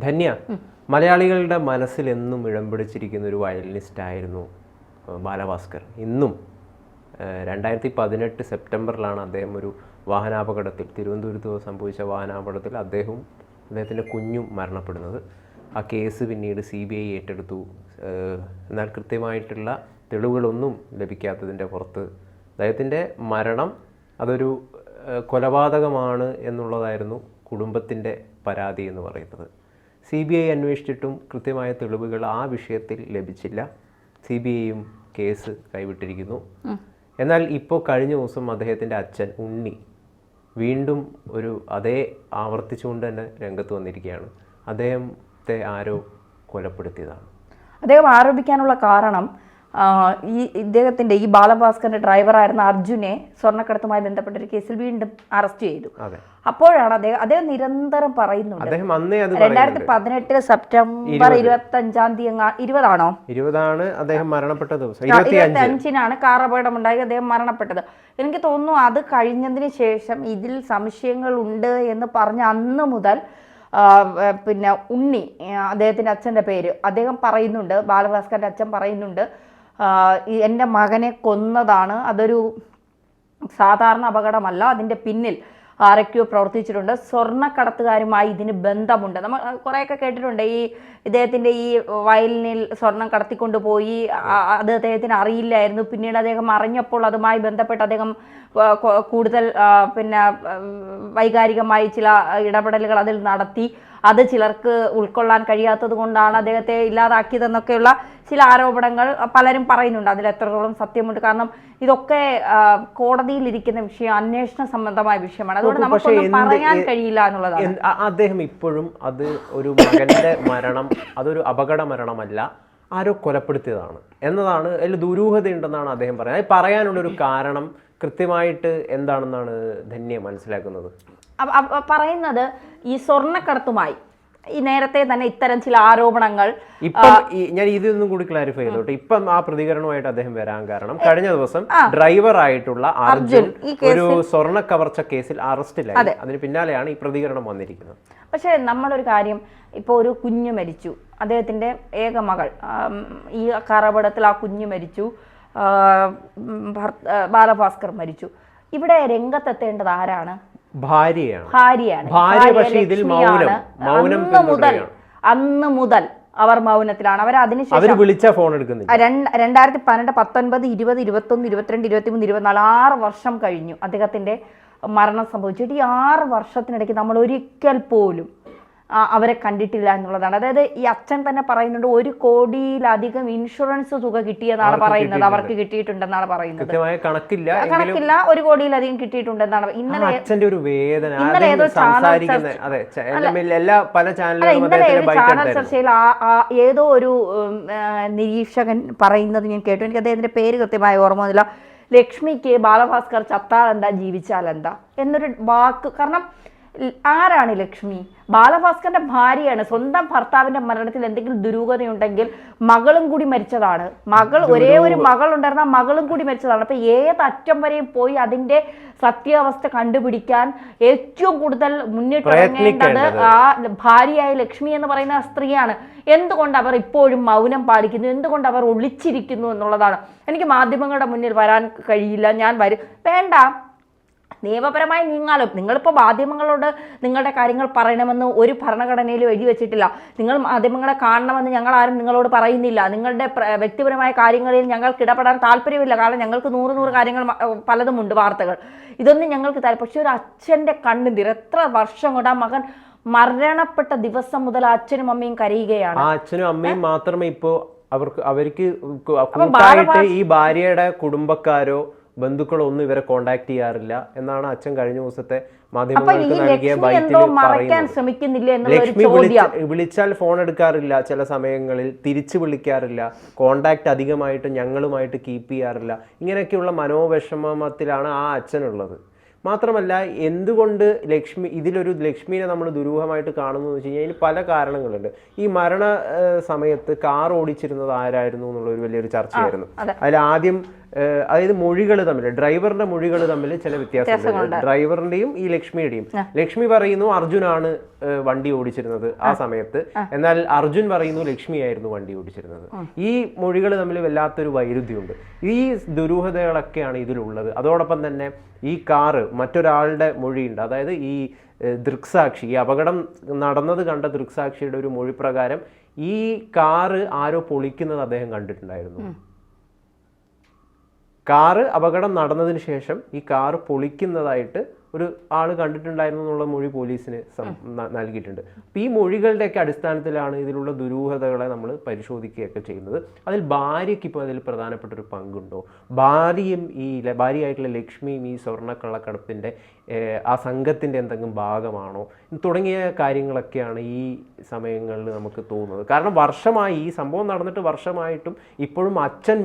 ധന്യ, മലയാളികളുടെ മനസ്സിൽ എന്നും ഇടം പിടിച്ചിരിക്കുന്ന ഒരു വയലിനിസ്റ്റ് ആയിരുന്നു ബാലഭാസ്കർ. ഇന്നും 2018 സെപ്റ്റംബറിലാണ് അദ്ദേഹം ഒരു വാഹനാപകടത്തിൽ, തിരുവനന്തപുരത്ത് സംഭവിച്ച വാഹനാപകടത്തിൽ അദ്ദേഹത്തിൻ്റെ കുഞ്ഞും മരണപ്പെടുന്നത്. ആ കേസ് പിന്നീട് CBI ഏറ്റെടുത്തു. എന്നാൽ കൃത്യമായിട്ടുള്ള തെളിവുകളൊന്നും ലഭിക്കാത്തതിൻ്റെ പുറത്ത് അദ്ദേഹത്തിൻ്റെ മരണം അതൊരു കൊലപാതകമാണ് എന്നുള്ളതായിരുന്നു കുടുംബത്തിൻ്റെ പരാതി എന്ന് പറയുന്നത്. CBI അന്വേഷിച്ചിട്ടും കൃത്യമായ തെളിവുകൾ ആ വിഷയത്തിൽ ലഭിച്ചില്ല. CBIയും കേസ് കൈവിട്ടിരിക്കുന്നു. എന്നാൽ ഇപ്പോൾ കഴിഞ്ഞ ദിവസം അദ്ദേഹത്തിൻ്റെ അച്ഛൻ ഉണ്ണി വീണ്ടും അതേ ആവർത്തിച്ചുകൊണ്ട് തന്നെ രംഗത്ത് വന്നിരിക്കുകയാണ്. അദ്ദേഹത്തെ ആരോ കൊലപ്പെടുത്തിയതാണ്. അദ്ദേഹം ആരോപിക്കാനുള്ള കാരണം ഇദ്ദേഹത്തിൻ്റെ ഈ ബാലഭാസ്കറിന്റെ ഡ്രൈവറായിരുന്ന അർജുനെ സ്വർണ്ണക്കടത്തുമായി ബന്ധപ്പെട്ട ഒരു കേസിൽ വീണ്ടും അറസ്റ്റ് ചെയ്തു. അപ്പോഴാണ് അദ്ദേഹം നിരന്തരം പറയുന്നുണ്ട് 2018 സെപ്റ്റംബർ 20 അദ്ദേഹം മരണപ്പെട്ട ദിവസം 25-നാണ് കാർ അപകടമുണ്ടായി അദ്ദേഹം മരണപ്പെട്ടത്. എനിക്ക് തോന്നുന്നു അത് കഴിഞ്ഞതിന് ശേഷം ഇതിൽ സംശയങ്ങൾ ഉണ്ട് എന്ന് പറഞ്ഞ അന്ന് മുതൽ പിന്നെ ഉണ്ണി, അദ്ദേഹത്തിൻ്റെ അച്ഛൻ്റെ പേര്, അദ്ദേഹം പറയുന്നുണ്ട്, ബാലഭാസ്കറിന്റെ അച്ഛൻ പറയുന്നുണ്ട്, എൻ്റെ മകനെ കൊന്നതാണ്, അതൊരു സാധാരണ അപകടമല്ല, അതിൻ്റെ പിന്നിൽ ആരൊക്കെയോ പ്രവർത്തിച്ചിട്ടുണ്ട്, സ്വർണ്ണക്കടത്തുകാരുമായി ഇതിന് ബന്ധമുണ്ട്. നമ്മൾ കുറേയൊക്കെ കേട്ടിട്ടുണ്ട്, ഇദ്ദേഹത്തിൻ്റെ ഈ വയലിനിൽ സ്വർണം കടത്തിക്കൊണ്ടുപോയി, അത് അദ്ദേഹത്തിന് അറിയില്ലായിരുന്നു. പിന്നീട് അദ്ദേഹം അറിഞ്ഞപ്പോൾ അതുമായി ബന്ധപ്പെട്ട് അദ്ദേഹം കൂടുതൽ പിന്നെ വൈകാരികമായി ചില ഇടപെടലുകൾ അതിൽ നടത്തി. അത് ചിലർക്ക് ഉൾക്കൊള്ളാൻ കഴിയാത്തത് കൊണ്ടാണ് അദ്ദേഹത്തെ ഇല്ലാതാക്കിയതെന്നൊക്കെയുള്ള ചില ആരോപണങ്ങൾ പലരും പറയുന്നുണ്ട്. അതിൽ എത്രത്തോളം സത്യമുണ്ട്? കാരണം ഇതൊക്കെ കോടതിയിലിരിക്കുന്ന വിഷയം, അന്വേഷണ സംബന്ധമായ വിഷയമാണ്. അതുകൊണ്ട് നമുക്കൊന്നും പറയാൻ കഴിയില്ല എന്നുള്ളതാണ്. അദ്ദേഹം ഇപ്പോഴും അത് ഒരു മകന്റെ മരണം അതൊരു അപകട മരണമല്ല, ആരോ കൊലപ്പെടുത്തിയതാണ് എന്നതാണ്, അതിൽ ദുരൂഹതയുണ്ടെന്നാണ് അദ്ദേഹം പറയുന്നത്. അത് പറയാനുള്ളൊരു കാരണം കൃത്യമായിട്ട് എന്താണെന്നാണ് ധന്യ മനസ്സിലാക്കുന്നത്? പറയുന്നത് ഈ സ്വർണ്ണക്കടത്തുമായി ഈ നേരത്തെ തന്നെ ഇത്തരം ചില ആരോപണങ്ങൾ. ഇപ്പം ഞാൻ ഇതൊന്നും കൂടി ക്ലാരിഫൈ ചെയ്തോട്ടെ. ഇപ്പം ആ പ്രതികരണമായിട്ട് അദ്ദേഹം വരാൻ കാരണം കഴിഞ്ഞ ദിവസം ഡ്രൈവർ ആയിട്ടുള്ള അർജുൻ ഒരു സ്വർണ്ണ കവർച്ച കേസിൽ അറസ്റ്റിലായി. അതിന് പിന്നാലെയാണ് ഈ പ്രതികരണം വന്നിരിക്കുന്നത്. പക്ഷെ നമ്മളൊരു കാര്യം, ഇപ്പോൾ ഒരു കുഞ്ഞു മരിച്ചു, അദ്ദേഹത്തിന്റെ ഏക മകൾ, ഈ കാർ അപകടത്തിൽ ആ കുഞ്ഞു മരിച്ചു, ബാലഭാസ്കർ മരിച്ചു. ഇവിടെ രംഗത്തെത്തേണ്ടത് ആരാണ്? ഭാര്യയാണ്. അന്ന് മുതൽ അവർ മൗനത്തിലാണ്. അവർ അതിനുശേഷം 2012, 19, 20, 21, 22, 23, 24 6 വർഷം കഴിഞ്ഞു അദ്ദേഹത്തിന്റെ മരണം സംഭവിച്ചിട്ട്. ഈ 6 വർഷത്തിനിടയ്ക്ക് നമ്മൾ ഒരിക്കൽ പോലും അവരെ കണ്ടിട്ടില്ല എന്നുള്ളതാണ്. അതായത് ഈ അച്ഛൻ തന്നെ പറയുന്നുണ്ട് 1 കോടിയിലധികം ഇൻഷുറൻസ് തുക കിട്ടിയെന്നാണ് പറയുന്നത്, അവർക്ക് കിട്ടിയിട്ടുണ്ടെന്നാണ് പറയുന്നത്. കണക്കില്ല, 1 കോടിയിലധികം കിട്ടിയിട്ടുണ്ടെന്നാണ്. ഇന്നലെ ഏതോ ചാനൽ ചർച്ചയിൽ ഏതോ ഒരു നിരീക്ഷകൻ പറയുന്നത് ഞാൻ കേട്ടു. എനിക്ക് അദ്ദേഹത്തിന്റെ പേര് കൃത്യമായി ഓർമ്മ വന്നില്ല. ലക്ഷ്മിക്ക് ബാലഭാസ്കർ ചത്താൽ എന്താ ജീവിച്ചാൽ എന്താ എന്നൊരു വാക്ക്. കാരണം ആരാണ് ലക്ഷ്മി? ബാലഭാസ്കറിന്റെ ഭാര്യയാണ്. സ്വന്തം ഭർത്താവിന്റെ മരണത്തിൽ എന്തെങ്കിലും ദുരൂഹതയുണ്ടെങ്കിൽ മകളും കൂടി മരിച്ചതാണ്. ഒരേ ഒരു മകൾ ഉണ്ടായിരുന്ന മകളും കൂടി മരിച്ചതാണ്. അപ്പൊ ഏതറ്റം വരെയും പോയി അതിന്റെ സത്യാവസ്ഥ കണ്ടുപിടിക്കാൻ ഏറ്റവും കൂടുതൽ മുന്നിട്ടിറങ്ങേണ്ടത് ആ ഭാര്യയായ ലക്ഷ്മി എന്ന് പറയുന്ന സ്ത്രീയാണ്. എന്തുകൊണ്ട് അവർ ഇപ്പോഴും മൗനം പാലിക്കുന്നു? എന്തുകൊണ്ട് അവർ ഒളിച്ചിരിക്കുന്നു എന്നുള്ളതാണ്. എനിക്ക് മാധ്യമങ്ങളുടെ മുന്നിൽ വരാൻ കഴിയില്ല, ഞാൻ വരും, വേണ്ട, നിയമപരമായി നീങ്ങാലും. നിങ്ങളിപ്പോൾ മാധ്യമങ്ങളോട് നിങ്ങളുടെ കാര്യങ്ങൾ പറയണമെന്ന് ഒരു ഭരണഘടനയിലും എഴുതി വെച്ചിട്ടില്ല. നിങ്ങൾ മാധ്യമങ്ങളെ കാണണമെന്ന് ഞങ്ങൾ ആരും നിങ്ങളോട് പറയുന്നില്ല. നിങ്ങളുടെ വ്യക്തിപരമായ കാര്യങ്ങളിൽ ഞങ്ങൾക്ക് ഇടപെടാൻ താല്പര്യമില്ല. കാരണം ഞങ്ങൾക്ക് 100 കാര്യങ്ങൾ പലതുമുണ്ട്, വാർത്തകൾ, ഇതൊന്നും ഞങ്ങൾക്ക് പക്ഷെ ഒരു അച്ഛൻ്റെ കണ്ണുനീർ, എത്ര വർഷം കൊണ്ട് ആ മകൻ മരണപ്പെട്ട ദിവസം മുതൽ അച്ഛനും അമ്മയും കരയുകയാണ്. ആ അച്ഛനും അമ്മയും മാത്രമേ ഇപ്പോൾ അവർക്ക് കൂട്ടായിട്ട് ഈ ഭാര്യയുടെ കുടുംബക്കാരോ ബന്ധുക്കളോ ഒന്നും ഇവരെ കോണ്ടാക്ട് ചെയ്യാറില്ല എന്നാണ് അച്ഛൻ കഴിഞ്ഞ ദിവസത്തെ മാധ്യമങ്ങൾക്ക് നൽകിയ ബൈറ്റിൽ പറയുന്നത്. ലക്ഷ്മി വിളിച്ചാൽ ഫോൺ എടുക്കാറില്ല, ചില സമയങ്ങളിൽ തിരിച്ചു വിളിക്കാറില്ല, കോണ്ടാക്ട് അധികമായിട്ട് ഞങ്ങളുമായിട്ട് കീപ്പ് ചെയ്യാറില്ല. ഇങ്ങനെയൊക്കെയുള്ള മനോവിഷമത്തിലാണ് ആ അച്ഛനുള്ളത്. മാത്രമല്ല, എന്തുകൊണ്ട് ലക്ഷ്മിനെ നമ്മൾ ദുരൂഹമായിട്ട് കാണുന്നു എന്ന് വെച്ച് കഴിഞ്ഞാൽ ഇതിന് പല കാരണങ്ങളുണ്ട്. ഈ മരണ സമയത്ത് കാർ ഓടിച്ചിരുന്നത് ആരായിരുന്നു എന്നുള്ളൊരു വലിയൊരു ചർച്ചയായിരുന്നു. അതിൽ ആദ്യം അതായത് മൊഴികൾ തമ്മിൽ, ഡ്രൈവറിന്റെ മൊഴികൾ തമ്മിൽ ചില വ്യത്യാസമുണ്ട്. ഡ്രൈവറിന്റെയും ഈ ലക്ഷ്മിയുടെയും. ലക്ഷ്മി പറയുന്നു അർജുനാണ് വണ്ടി ഓടിച്ചിരുന്നത് ആ സമയത്ത്, എന്നാൽ അർജുൻ പറയുന്നു ലക്ഷ്മിയായിരുന്നു വണ്ടി ഓടിച്ചിരുന്നത്. ഈ മൊഴികൾ തമ്മിൽ വല്ലാത്തൊരു വൈരുദ്ധ്യമുണ്ട്. ഈ ദുരൂഹതകളൊക്കെയാണ് ഇതിലുള്ളത്. അതോടൊപ്പം തന്നെ ഈ കാറ് മറ്റൊരാളുടെ മൊഴിയുണ്ട്. അതായത് ഈ ദൃക്സാക്ഷി, ഈ അപകടം നടന്നത് കണ്ട ദൃക്സാക്ഷിയുടെ ഒരു മൊഴി പ്രകാരം ഈ കാറ് ആരോ പൊളിക്കുന്നത് അദ്ദേഹം കണ്ടിട്ടുണ്ടായിരുന്നു. കാറ് അപകടം നടന്നതിന് ശേഷം ഈ കാറ് പൊളിക്കുന്നതായിട്ട് ഒരു ആൾ കണ്ടിട്ടുണ്ടായിരുന്നു എന്നുള്ള മൊഴി പോലീസിന് നൽകിയിട്ടുണ്ട്. അപ്പോൾ ഈ മൊഴികളുടെയൊക്കെ അടിസ്ഥാനത്തിലാണ് ഇതിലുള്ള ദുരൂഹതകളെ നമ്മൾ പരിശോധിക്കുകയൊക്കെ ചെയ്യുന്നത്. അതിൽ ഭാര്യയ്ക്ക് ഇപ്പോൾ അതിൽ പ്രധാനപ്പെട്ട ഒരു പങ്കുണ്ടോ? ഭാര്യയായിട്ടുള്ള ലക്ഷ്മിയും ഈ സ്വർണ്ണക്കള്ളക്കടത്തിൻ്റെ ആ സംഘത്തിൻ്റെ എന്തെങ്കിലും ഭാഗമാണോ തുടങ്ങിയ കാര്യങ്ങളൊക്കെയാണ് ഈ സമയങ്ങളിൽ നമുക്ക് തോന്നുന്നത്. കാരണം വർഷമായി ഈ സംഭവം നടന്നിട്ട് വർഷമായിട്ടും ഇപ്പോഴും അച്ഛൻ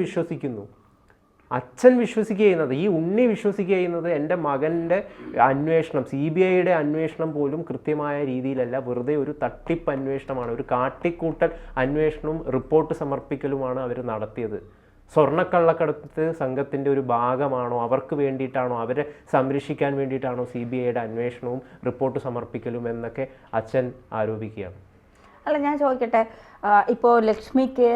വിശ്വസിക്കുന്നത്, ഈ ഉണ്ണി വിശ്വസിക്കുന്നത് എൻ്റെ മകൻ്റെ അന്വേഷണം, CBIയുടെ അന്വേഷണം പോലും കൃത്യമായ രീതിയിലല്ല, വെറുതെ ഒരു തട്ടിപ്പ് അന്വേഷണമാണ്, ഒരു കാട്ടിക്കൂട്ടൽ അന്വേഷണവും റിപ്പോർട്ട് സമർപ്പിക്കലുമാണ് അവർ നടത്തിയത്. സ്വർണ്ണക്കള്ളക്കടത്ത് സംഘത്തിൻ്റെ ഒരു ഭാഗമാണോ, അവർക്ക് വേണ്ടിയിട്ടാണോ, അവരെ സംരക്ഷിക്കാൻ വേണ്ടിയിട്ടാണോ CBIയുടെ അന്വേഷണവും റിപ്പോർട്ട് സമർപ്പിക്കലും എന്നൊക്കെ അച്ഛൻ ആരോപിക്കുകയാണ്. അല്ല, ഞാൻ ചോദിക്കട്ടെ, ഇപ്പോൾ ലക്ഷ്മിക്ക്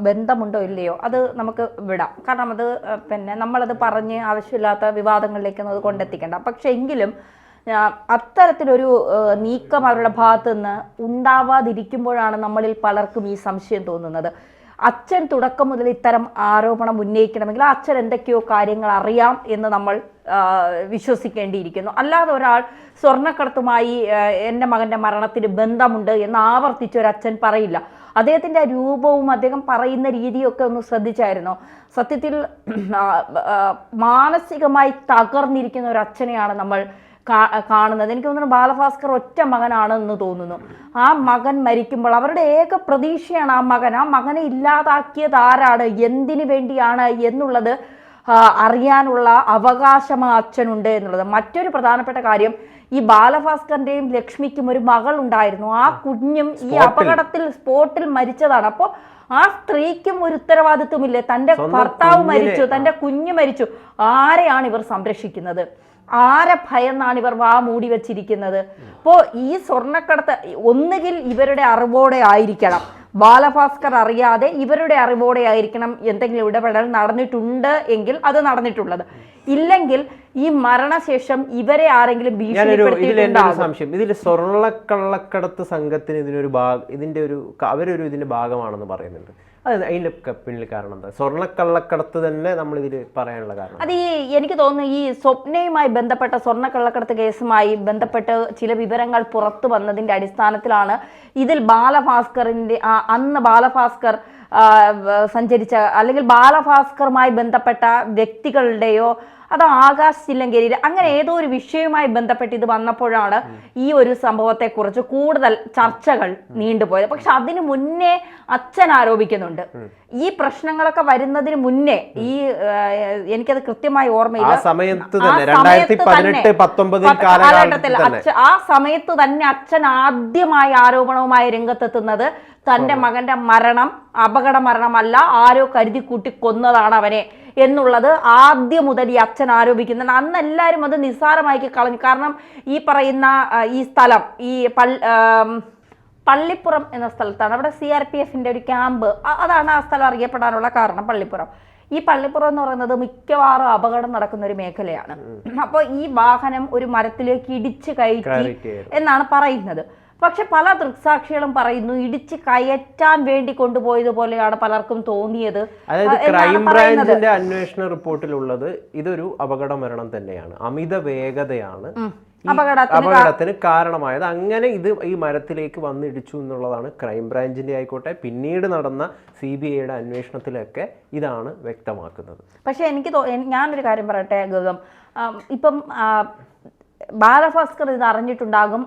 ബന്ധമുണ്ടോ ഇല്ലയോ അത് നമുക്ക് വിടാം. കാരണം അത് പിന്നെ നമ്മളത് പറഞ്ഞ് ആവശ്യമില്ലാത്ത വിവാദങ്ങളിലേക്ക് അത് കൊണ്ടെത്തിക്കണ്ട. പക്ഷെ എങ്കിലും അത്തരത്തിലൊരു നീക്കം അവരുടെ ഭാഗത്തു നിന്ന് ഉണ്ടാവാതിരിക്കുമ്പോഴാണ് നമ്മളിൽ പലർക്കും ഈ സംശയം തോന്നുന്നത്. അച്ഛൻ തുടക്കം മുതൽ ഇത്തരം ആരോപണം ഉന്നയിക്കണമെങ്കിൽ അച്ഛൻ എന്തൊക്കെയോ കാര്യങ്ങൾ അറിയാം എന്ന് നമ്മൾ വിശ്വസിക്കേണ്ടിയിരിക്കുന്നു. അല്ലാതെ ഒരാൾ സ്വർണ്ണക്കടത്തുമായി എൻ്റെ മകൻ്റെ മരണത്തിന് ബന്ധമുണ്ട് എന്ന് ആവർത്തിച്ച് ഒരു അച്ഛൻ പറയില്ല. അദ്ദേഹത്തിൻ്റെ രൂപവും അദ്ദേഹം പറയുന്ന രീതിയൊക്കെ ഒന്ന് ശ്രദ്ധിച്ചായിരുന്നോ? സത്യത്തിൽ മാനസികമായി തകർന്നിരിക്കുന്ന ഒരു അച്ഛനെയാണ് നമ്മൾ കാണുന്നത്. എനിക്ക് തോന്നുന്നു ബാലഭാസ്കർ ഒറ്റ മകനാണെന്ന് തോന്നുന്നു. ആ മകൻ മരിക്കുമ്പോൾ അവരുടെ ഏക പ്രതീക്ഷയാണ് ആ മകനെ ഇല്ലാതാക്കിയത് ആരാണ്, എന്തിനു വേണ്ടിയാണ് എന്നുള്ളത് അറിയാനുള്ള അവകാശം ആ അച്ഛനുണ്ട് എന്നുള്ളത്. മറ്റൊരു പ്രധാനപ്പെട്ട കാര്യം, ഈ ബാലഭാസ്കറിന്റെയും ലക്ഷ്മിക്കും ഒരു മകൾ ഉണ്ടായിരുന്നു. ആ കുഞ്ഞും ഈ അപകടത്തിൽ സ്പോട്ടിൽ മരിച്ചതാണ്. അപ്പോൾ ആ സ്ത്രീക്കും ഒരു ഉത്തരവാദിത്വമില്ലേ? തൻ്റെ ഭർത്താവ് മരിച്ചു, തൻ്റെ കുഞ്ഞ് മരിച്ചു. ആരെയാണ് ഇവർ സംരക്ഷിക്കുന്നത്? ആരെ ഭയന്നാണ് ഇവർ വാ മൂടി വെച്ചിരിക്കുന്നത്? അപ്പോൾ ഈ സ്വർണ്ണക്കടത്ത് ഒന്നുകിൽ ഇവരുടെ അറിവോടെ ആയിരിക്കണം, ബാലഭാസ്കർ അറിയാതെ ഇവരുടെ അറിവോടെ ആയിരിക്കണം എന്തെങ്കിലും ഇടപെടൽ നടന്നിട്ടുണ്ട് എങ്കിൽ അത് നടന്നിട്ടുള്ളത്. ഇല്ലെങ്കിൽ ഈ മരണശേഷം ഇവരെ ആരെങ്കിലും സംശയം, ഇതിൽ സ്വർണ്ണക്കള്ളക്കടത്ത് സംഘത്തിന് ഇതിന്റെ ഭാഗമാണെന്ന് പറയുന്നുണ്ട്. അത് അതിന്റെ പിന്നിൽ കാരണം എന്താ? സ്വർണ്ണക്കള്ളക്കടത്ത് തന്നെ നമ്മൾ ഇതിൽ പറയാനുള്ള കാരണം അത് എനിക്ക് തോന്നുന്നു ഈ സ്വപ്നയുമായി ബന്ധപ്പെട്ട സ്വർണ്ണക്കള്ളക്കടത്ത് കേസുമായി ബന്ധപ്പെട്ട് ചില വിവരങ്ങൾ പുറത്തു വന്നതിന്റെ അടിസ്ഥാനത്തിലാണ് ഇതിൽ ബാലഭാസ്കറിന്റെ അന്ന് ബാലഭാസ്കർ സഞ്ചരിച്ച അല്ലെങ്കിൽ ബാലഭാസ്കറുമായി ബന്ധപ്പെട്ട വ്യക്തികളുടെയോ അത് ആകാശ് ചില്ലങ്കേരിയിൽ അങ്ങനെ ഏതോ ഒരു വിഷയവുമായി ബന്ധപ്പെട്ട് ഇത് വന്നപ്പോഴാണ് ഈ ഒരു സംഭവത്തെക്കുറിച്ച് കൂടുതൽ ചർച്ചകൾ നീണ്ടുപോയത്. പക്ഷെ അതിനു മുന്നേ അച്ഛൻ ആരോപിക്കുന്നുണ്ട്, ഈ പ്രശ്നങ്ങളൊക്കെ വരുന്നതിന് മുന്നേ, ഈ എനിക്കത് കൃത്യമായി ഓർമ്മയില്ല, ആ സമയത്ത് തന്നെ അച്ഛൻ ആദ്യമായി ആരോപണവുമായി രംഗത്തെത്തുന്നത് തൻ്റെ മകന്റെ മരണം അപകട മരണമല്ല, ആരോ കരുതി കൂട്ടി കൊന്നതാണ് അവനെ എന്നുള്ളത് ആദ്യം മുതൽ ഈ അച്ഛൻ ആരോപിക്കുന്നുണ്ട്. അന്ന് എല്ലാവരും അത് നിസ്സാരമാക്കി കളഞ്ഞു. കാരണം ഈ പറയുന്ന ഈ സ്ഥലം ഈ പള്ളിപ്പുറം എന്ന സ്ഥലത്താണ്, അവിടെ CRPFന്റെ ഒരു ക്യാമ്പ്, അതാണ് ആ സ്ഥലം അറിയപ്പെടാനുള്ള കാരണം. പള്ളിപ്പുറം, ഈ പള്ളിപ്പുറം എന്ന് പറയുന്നത് മിക്കവാറും അപകടം നടക്കുന്ന ഒരു മേഖലയാണ്. അപ്പോൾ ഈ വാഹനം ഒരു മരത്തിലേക്ക് ഇടിച്ച് കയറ്റി എന്നാണ് പറയുന്നത്. പക്ഷെ പല ദൃക്സാക്ഷികളും പറയുന്നു ഇടിച്ച് കയറ്റാൻ വേണ്ടി കൊണ്ടുപോയതുപോലെയാണ് പലർക്കും തോന്നിയത്. അതായത് ക്രൈംബ്രാഞ്ചിന്റെ അന്വേഷണ റിപ്പോർട്ടിലുള്ളത് ഇതൊരു അപകട മരണം തന്നെയാണ്, അമിത വേഗതയാണ് അപകടത്തിന് കാരണമായത്. അങ്ങനെ ഇത് ഈ മരത്തിലേക്ക് വന്നിടിച്ചു എന്നുള്ളതാണ് ക്രൈംബ്രാഞ്ചിന്റെ ആയിക്കോട്ടെ പിന്നീട് നടന്ന CBIയുടെ അന്വേഷണത്തിലൊക്കെ ഇതാണ് വ്യക്തമാക്കുന്നത്. പക്ഷെ ഞാനൊരു കാര്യം പറയട്ടെ ഗൗതം, ഇപ്പം ബാലഭാസ്കർ ഇത് അറിഞ്ഞിട്ടുണ്ടാകും,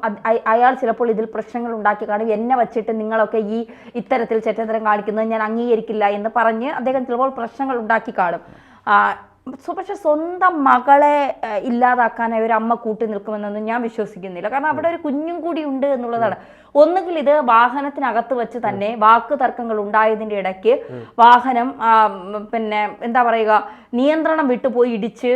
അയാൾ ചിലപ്പോൾ ഇതിൽ പ്രശ്നങ്ങൾ ഉണ്ടാക്കി കാണും. എന്നെ വച്ചിട്ട് നിങ്ങളൊക്കെ ഈ ഇത്തരത്തിൽ ചെറ്റത്തരം കാണിക്കുന്നത് ഞാൻ അംഗീകരിക്കില്ല എന്ന് പറഞ്ഞ് അദ്ദേഹം ചിലപ്പോൾ പ്രശ്നങ്ങൾ ഉണ്ടാക്കി കാണും. പക്ഷെ സ്വന്തം മകളെ ഇല്ലാതാക്കാനായി ഒരു അമ്മ കൂട്ടി നിൽക്കുമെന്നൊന്നും ഞാൻ വിശ്വസിക്കുന്നില്ല. കാരണം അവിടെ ഒരു കുഞ്ഞും കൂടി ഉണ്ട് എന്നുള്ളതാണ്. ഒന്നുകിൽ ഇത് വാഹനത്തിനകത്ത് വെച്ച് തന്നെ വാക്ക് തർക്കങ്ങൾ ഉണ്ടായതിന്റെ ഇടയ്ക്ക് വാഹനം പിന്നെ എന്താ പറയുക, നിയന്ത്രണം വിട്ടുപോയി ഇടിച്ച്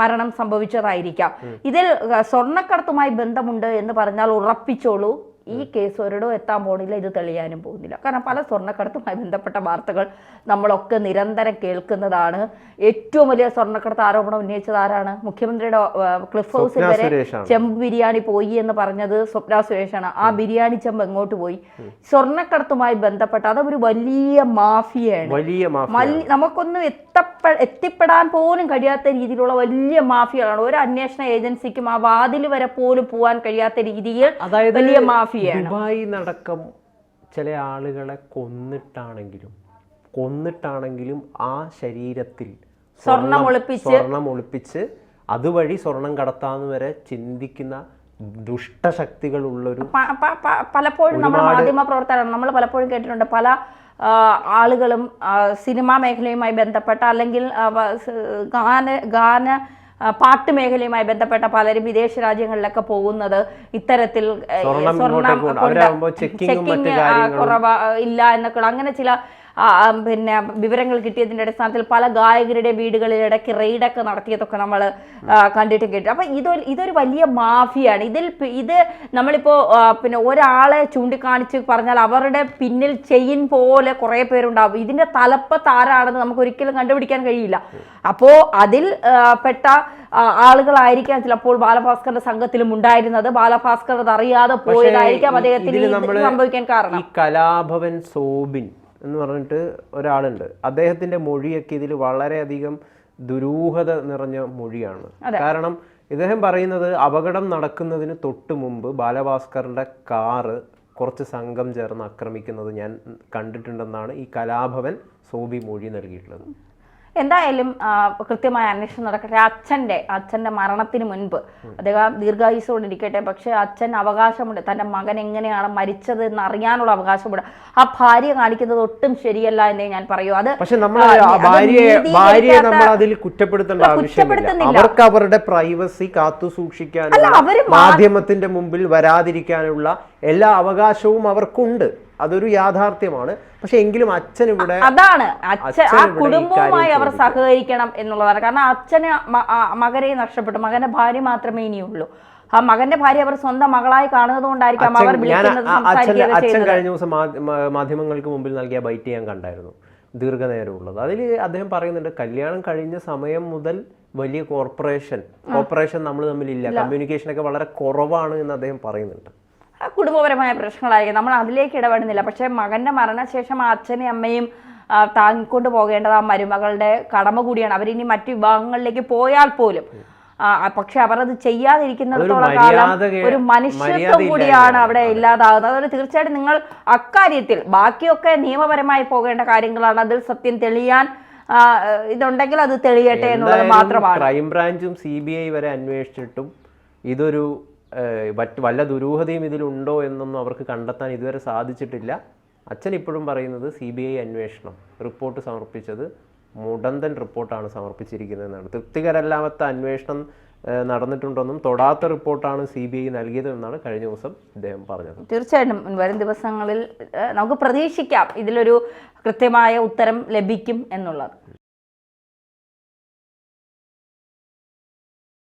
മരണം സംഭവിച്ചതായിരിക്കാം. ഇതിൽ സ്വർണ്ണക്കടത്തുമായി ബന്ധമുണ്ട് എന്ന് പറഞ്ഞാൽ ഉറപ്പിച്ചോളൂ, ഈ കേസ് ഒരിടവും എത്താൻ പോകുന്നില്ല, ഇത് തെളിയാനും പോകുന്നില്ല. കാരണം പല സ്വർണ്ണക്കടത്തുമായി ബന്ധപ്പെട്ട വാർത്തകൾ നമ്മളൊക്കെ നിരന്തരം കേൾക്കുന്നതാണ്. ഏറ്റവും വലിയ സ്വർണ്ണക്കടത്ത് ആരോപണം ഉന്നയിച്ചത് ആരാണ്? മുഖ്യമന്ത്രിയുടെ ക്ലിഫ് ഹൗസിൽ വരെ ചെമ്പ് ബിരിയാണി പോയി എന്ന് പറഞ്ഞത് സ്വപ്ന സുരേഷാണ്. ആ ബിരിയാണി ചെമ്പ് എങ്ങോട്ട് പോയി? സ്വർണ്ണക്കടത്തുമായി ബന്ധപ്പെട്ട അതൊരു വലിയ മാഫിയയാണ്. നമുക്കൊന്നും എത്തിപ്പെടാൻ പോലും കഴിയാത്ത രീതിയിലുള്ള വലിയ മാഫിയകളാണ്. ഒരു അന്വേഷണ ഏജൻസിക്കും ആ വാതിൽ വരെ പോലും പോകാൻ കഴിയാത്ത രീതിയിൽ വലിയ മാഫിയ. ദുബായി നടക്കം ചില ആളുകളെ കൊന്നിട്ടാണെങ്കിലും ആ ശരീരത്തിൽ സ്വർണം ഒളിപ്പിച്ച് അതുവഴി സ്വർണം കടത്താന്ന് വരെ ചിന്തിക്കുന്ന ദുഷ്ടശക്തികളുള്ളൊരു പലപ്പോഴും നമ്മൾ മാധ്യമ പ്രവർത്തകരാണ്. നമ്മൾ പലപ്പോഴും കേട്ടിട്ടുണ്ട് പല ആളുകളും സിനിമാ മേഖലയുമായി ബന്ധപ്പെട്ട അല്ലെങ്കിൽ പാട്ട് മേഖലയുമായി ബന്ധപ്പെട്ട പലരും വിദേശ രാജ്യങ്ങളിലൊക്കെ പോകുന്നത് ഇത്തരത്തിൽ ചെക്കിംഗ് കുറവ് ഇല്ല എന്നൊക്കെ അങ്ങനെ ചില പിന്നെ വിവരങ്ങൾ കിട്ടിയതിൻ്റെ അടിസ്ഥാനത്തിൽ പല ഗായകരുടെ വീടുകളിൽ ഇടയ്ക്ക് റെയ്ഡൊക്കെ നടത്തിയതൊക്കെ നമ്മൾ കണ്ടിട്ടും കേട്ടു. അപ്പം ഇതൊരു വലിയ മാഫിയാണ്. ഇത് നമ്മളിപ്പോൾ പിന്നെ ഒരാളെ ചൂണ്ടിക്കാണിച്ച് പറഞ്ഞാൽ അവരുടെ പിന്നിൽ ചെയിൻ പോലെ കുറേ പേരുണ്ടാവും. ഇതിൻ്റെ തലപ്പത്ത് ആരാണെന്ന് നമുക്ക് ഒരിക്കലും കണ്ടുപിടിക്കാൻ കഴിയില്ല. അപ്പോൾ അതിൽ പെട്ട ആളുകളായിരിക്കാം ചിലപ്പോൾ ബാലഭാസ്കറിന്റെ സംഘത്തിലും ഉണ്ടായിരുന്നത്. ബാലഭാസ്കർ അത് അറിയാതെ പോയതായിരിക്കാം അദ്ദേഹത്തിന് സംഭവിക്കാൻ കാരണം. ഈ കലാഭവൻ സോബിൻ എന്ന് പറഞ്ഞിട്ട് ഒരാളുണ്ട്. അദ്ദേഹത്തിന്റെ മൊഴിയൊക്കെ ഇതിൽ വളരെയധികം ദുരൂഹത നിറഞ്ഞ മൊഴിയാണ്. കാരണം ഇദ്ദേഹം പറയുന്നത് അപകടം നടക്കുന്നതിന് തൊട്ട് മുമ്പ് ബാലഭാസ്കറിന്റെ കാറ് കുറച്ച് സംഘം ചേർന്ന് ആക്രമിക്കുന്നത് ഞാൻ കണ്ടിട്ടുണ്ടെന്നാണ് ഈ കലാഭവൻ സോബി മൊഴി നൽകിയിട്ടുള്ളത്. എന്തായാലും കൃത്യമായ അന്വേഷണം നടക്കട്ടെ. അച്ഛൻ്റെ മരണത്തിന് മുൻപ് അദ്ദേഹം ദീർഘായുസോടിരിക്കട്ടെ. പക്ഷെ അച്ഛൻ അവകാശമുണ്ട്, തൻ്റെ മകൻ എങ്ങനെയാണ് മരിച്ചത് എന്ന് അറിയാനുള്ള അവകാശമുണ്ട്. ആ ഭാര്യ കാണിക്കുന്നത് ഒട്ടും ശരിയല്ല എന്നേ ഞാൻ പറയൂ. അത് കുറ്റപ്പെടുത്തുന്നില്ല. അവർക്ക് അവരുടെ പ്രൈവസി കാത്തു സൂക്ഷിക്കാനുള്ള, മാധ്യമത്തിന്റെ മുമ്പിൽ വരാതിരിക്കാനുള്ള എല്ലാ അവകാശവും അവർക്കുണ്ട്. അതൊരു യാഥാർത്ഥ്യമാണ്. പക്ഷെ എങ്കിലും അച്ഛൻ ഇവിടെ അതാണ് ആ കുടുംബവുമായി അവർ സഹകരിക്കണം എന്നുള്ളതാണ്. കാരണം അച്ഛന് മകനെ നഷ്ടപ്പെട്ടു, മകന്റെ ഭാര്യ മാത്രമേ ഇനിയുള്ളൂ. ആ മകന്റെ ഭാര്യ അവർ സ്വന്തം മകളായി കാണുന്നത് കൊണ്ടായിരിക്കാം അവർ വിളിക്കുന്നത്. അച്ഛൻ കഴിഞ്ഞ ദിവസം മാധ്യമങ്ങൾക്ക് മുമ്പിൽ നൽകിയ ബൈറ്റ് ഞാൻ കണ്ടായിരുന്നു, ദീർഘനേരമുള്ളത്. അതിൽ അദ്ദേഹം പറയുന്നുണ്ട്, കല്യാണം കഴിഞ്ഞ സമയം മുതൽ വലിയ കോർപ്പറേഷൻ നമ്മൾ തമ്മിലില്ല, കമ്മ്യൂണിക്കേഷനൊക്കെ വളരെ കുറവാണ് എന്ന് അദ്ദേഹം പറയുന്നുണ്ട്. കുടുംബപരമായ പ്രശ്നങ്ങളായിരിക്കും, നമ്മൾ അതിലേക്ക് ഇടപെടുന്നില്ല. പക്ഷെ മകന്റെ മരണശേഷം ആ അച്ഛനെയും അമ്മയും താങ്ങിക്കൊണ്ട് പോകേണ്ടത് ആ മരുമകളുടെ കടമ കൂടിയാണ്. അവരിനി മറ്റു വിഭാഗങ്ങളിലേക്ക് പോയാൽ പോലും പക്ഷെ അവർ അത് ചെയ്യാതിരിക്കുന്നിടത്തോളം കാലം ഒരു മനുഷ്യത്വം കൂടിയാണ് അവിടെ ഇല്ലാതാകുന്നത്. അതുകൊണ്ട് തീർച്ചയായിട്ടും നിങ്ങൾ അക്കാര്യത്തിൽ, ബാക്കിയൊക്കെ നിയമപരമായി പോകേണ്ട കാര്യങ്ങളാണ്, അതിൽ സത്യം തെളിയാൻ ഇതുണ്ടെങ്കിൽ അത് തെളിയട്ടെ എന്നുള്ളത് മാത്രമാണ്. ക്രൈംബ്രാഞ്ചും CBI വരെ അന്വേഷിച്ചിട്ടും ഇതൊരു വല്ല ദുരൂഹതയും ഇതിലുണ്ടോ എന്നൊന്നും അവർക്ക് കണ്ടെത്താൻ ഇതുവരെ സാധിച്ചിട്ടില്ല. അച്ഛൻ ഇപ്പോഴും പറയുന്നത് CBI അന്വേഷണം റിപ്പോർട്ട് സമർപ്പിച്ചത് മുടന്തൻ റിപ്പോർട്ടാണ് സമർപ്പിച്ചിരിക്കുന്നതെന്നാണ്. തൃപ്തികരമല്ലാത്ത അന്വേഷണം നടന്നിട്ടുണ്ടെന്നും തൊടാത്ത റിപ്പോർട്ടാണ് CBI നൽകിയതെന്നാണ് കഴിഞ്ഞ ദിവസം ഇദ്ദേഹം പറഞ്ഞത്. തീർച്ചയായിട്ടും വരും ദിവസങ്ങളിൽ നമുക്ക് പ്രതീക്ഷിക്കാം ഇതിലൊരു കൃത്യമായ ഉത്തരം ലഭിക്കും എന്നുള്ളത്.